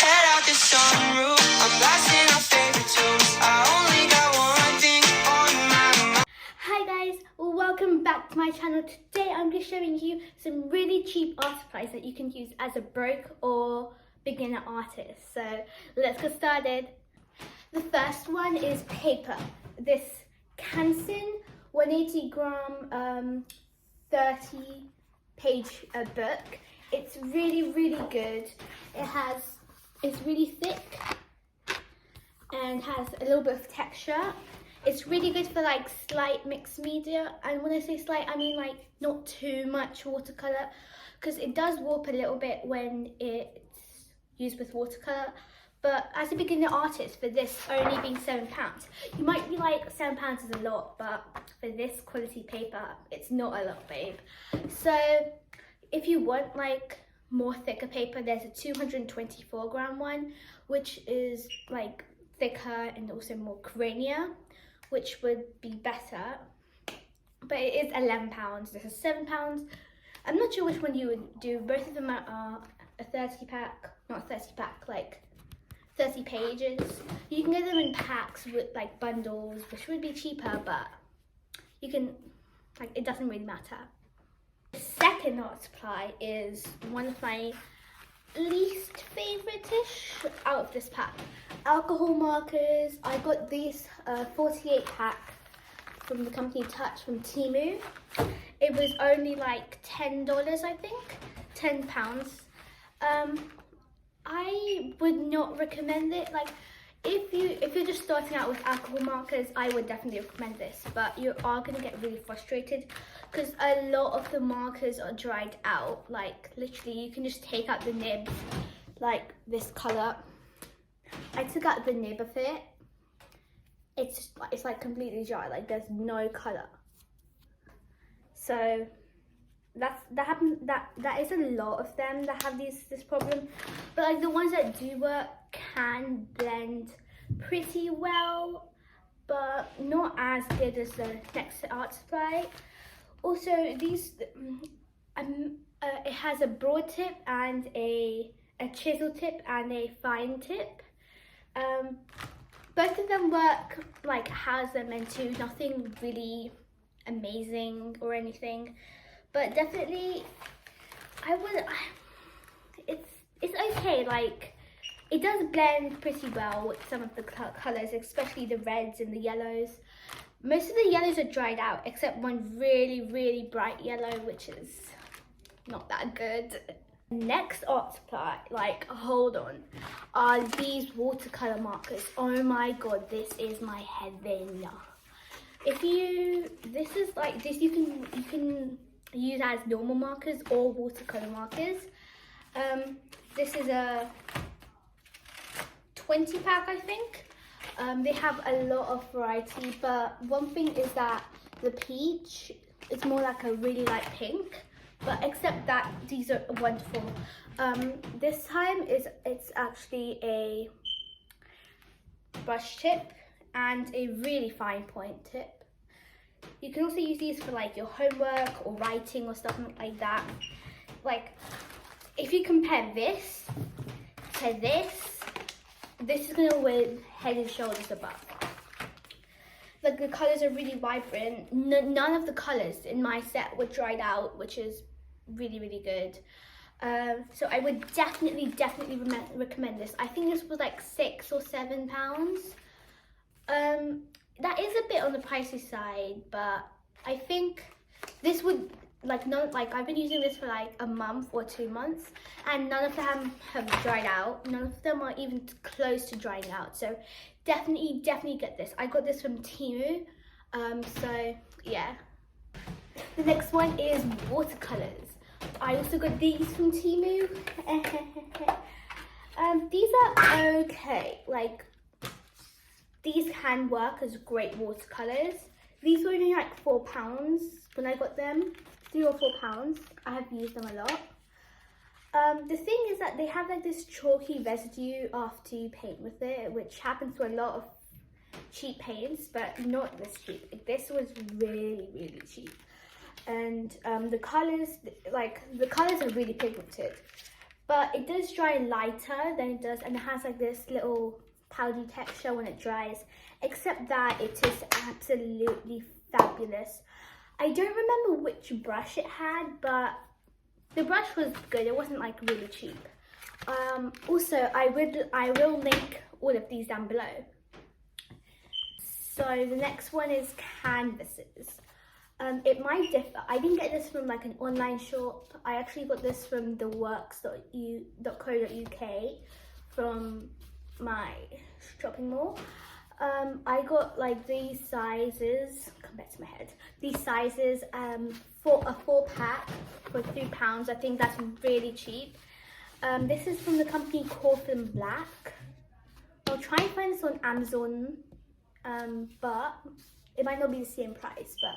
Head out the sunroof, I'm blasting our favorite tunes. I only got one thing on my mind. Hi guys, welcome back to my channel. Today I'm just showing you some really cheap art supplies that you can use as a broke or beginner artist. So let's get started. The first one is paper. This Canson 180 gram 30 page book. It's really good. It's really thick and has a little bit of texture. It's really good for like slight mixed media, and when I say slight I mean like not too much watercolor, because it does warp a little bit when it's used with watercolor. But as a beginner artist, for this only being £7, you might be like, £7 is a lot, but for this quality paper it's not a lot, babe. So if you want like more thicker paper, there's a 224 gram one, which is like thicker and also more grainier, which would be better, but it is £11. This is £7. I'm not sure which one you would do. Both of them are a 30 pack, not 30 pack, like 30 pages. You can get them in packs with like bundles, which would be cheaper, but you can, like, it doesn't really matter. The second art supply is one of my least favorite-ish out of this pack. Alcohol markers. I got these 48 pack from the company Touch from Temu. It was only like $10, I think, £10. I would not recommend it. Like, if you're just starting out with alcohol markers, I would definitely recommend this, but you are going to get really frustrated because a lot of the markers are dried out. Like, literally you can just take out the nibs, like this color. I took out the nib of it. It's like completely dry, like there's no color. So that is a lot of them that have this problem, but like the ones that do work can blend pretty well, but not as good as the next art supply. Also, these it has a broad tip and a chisel tip and a fine tip. Both of them work like has them into nothing really amazing or anything, but definitely it's okay. Like, it does blend pretty well with some of the colors, especially the reds and the yellows. Most of the yellows are dried out except one really bright yellow, which is not that good. Next art supply, like, hold on, are these watercolor markers. Oh my god, this is my heaven. This is like this, you can use as normal markers or watercolor markers. This is a 20 pack, I think. They have a lot of variety, but one thing is that the peach is more like a really light pink, but except that these are wonderful. This time it's actually a brush tip and a really fine point tip. You can also use these for like your homework or writing or stuff like that. Like, if you compare this to this is gonna win head and shoulders above. Like, the colors are really vibrant. None of the colors in my set were dried out, which is really good. So I would definitely recommend this. I think this was like £6 or £7. That is a bit on the pricey side, but I think this would, like, I've been using this for like a month or 2 months, and none of them have dried out. None of them are even close to drying out. So definitely get this. I got this from Temu. So yeah. The next one is watercolors. I also got these from Temu. These are okay. Like, these can work as great watercolors. These were only like £4 when I got them. £3 or £4. I have used them a lot. The thing is that they have like this chalky residue after you paint with it, which happens to a lot of cheap paints, but not this cheap. This was really cheap. And the colors are really pigmented. but it does dry lighter than it does, and it has like this little powdery texture when it dries. Except that it is absolutely fabulous. I don't remember which brush it had, but the brush was good. It wasn't like really cheap. Also, I will link all of these down below. So the next one is canvases. It might differ. I didn't get this from like an online shop. I actually got this from theworks.co.uk from my shopping mall. I got like these sizes, come back to my head, these sizes for a 4-pack for £2. I think that's really cheap. This is from the company Coffin Black. I'll try and find this on Amazon, but it might not be the same price, but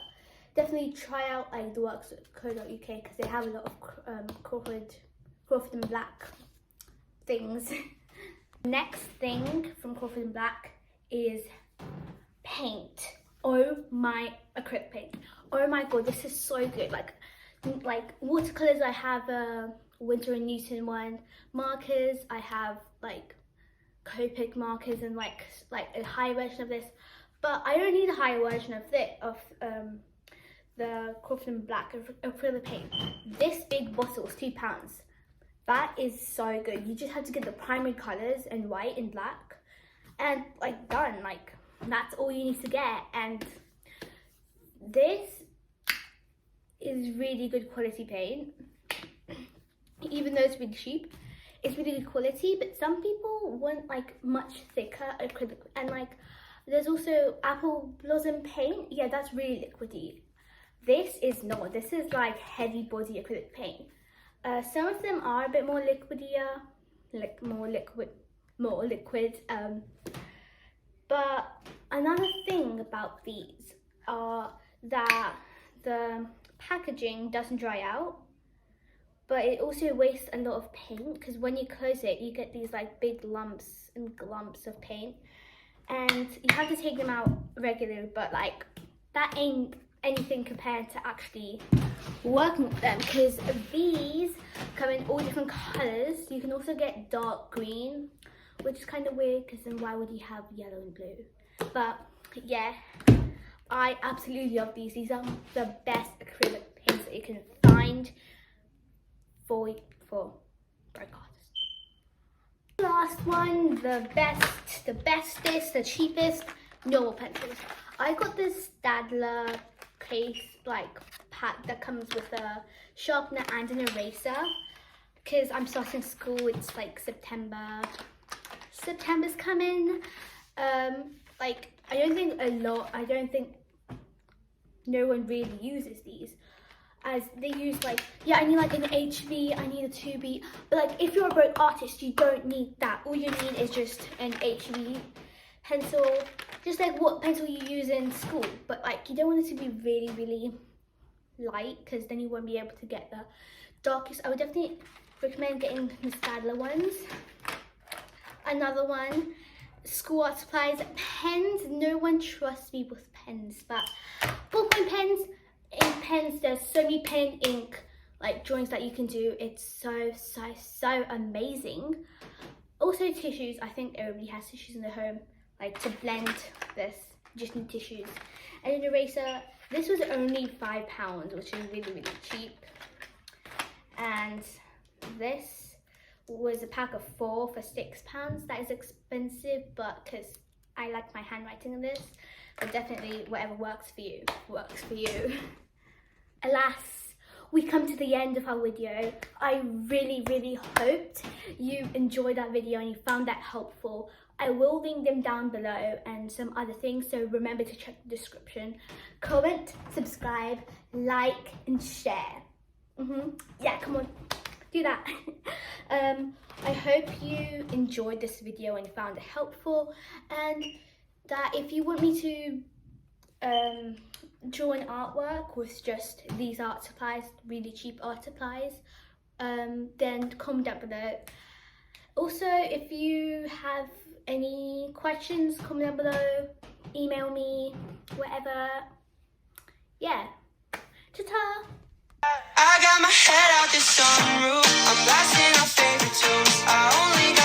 definitely try out like theworks.co.uk because they have a lot of Coffin Black things. Next thing from Coffin Black is paint. Oh my, acrylic paint. Oh my god, this is so good. Like watercolors, I have a Winter and Newton one. Markers, I have like Copic markers and like a high version of this. But I don't need a higher version of the Coffin Black acrylic paint. This big bottle is £2. That is so good. You just have to get the primary colors in white and black, and like done. Like that's all you need to get. And this is really good quality paint. Even though it's really cheap, it's really good quality. But some people want like much thicker acrylic, and like there's also apple blossom paint. Yeah, that's really liquidy. This is not. This is like heavy body acrylic paint. Some of them are a bit more liquidier, like more liquid. But another thing about these are that the packaging doesn't dry out, but it also wastes a lot of paint because when you close it, you get these like big lumps and glumps of paint, and you have to take them out regularly. But like that ain't anything compared to actually working with them, because these come in all different colors. You can also get dark green, which is kind of weird because then why would you have yellow and blue? But yeah, I absolutely love these. These are the best acrylic paints that you can find for brick artists. Last one, the bestest, the cheapest, normal pencils. I got this Stadler case like pack that comes with a sharpener and an eraser because I'm starting school. It's like September's coming. Like I don't think no one really uses these, as they use like, yeah, I need like an HB, I need a 2B, but like if you're a broke artist, you don't need that. All you need is just an HB pencil, just like what pencil you use in school. But like you don't want it to be really, really light because then you won't be able to get the darkest. I would definitely recommend getting the Stadler ones. Another one, school art supplies, pens. No one trusts me with pens, but ballpoint pens. In pens, there's so many pen ink like drawings that you can do. It's so amazing. Also tissues. I think everybody has tissues in their home. Like to blend this, you just need tissues. And an eraser. This was only £5, which is really, really cheap. And this was a pack of 4 for £6. That is expensive, but because I like my handwriting in this. But definitely whatever works for you, works for you. Alas, we come to the end of our video. I really, really hoped you enjoyed that video and you found that helpful. I will link them down below and some other things, so remember to check the description. Comment, subscribe, like and share. Yeah, come on, do that. I hope you enjoyed this video and found it helpful, and that if you want me to draw an artwork with just these art supplies, really cheap art supplies, then comment down below. Also, if you have any questions, comment down below, email me, whatever. Yeah, ta-ta! I got my head out the sunroof. I'm blasting our favorite tunes. I only got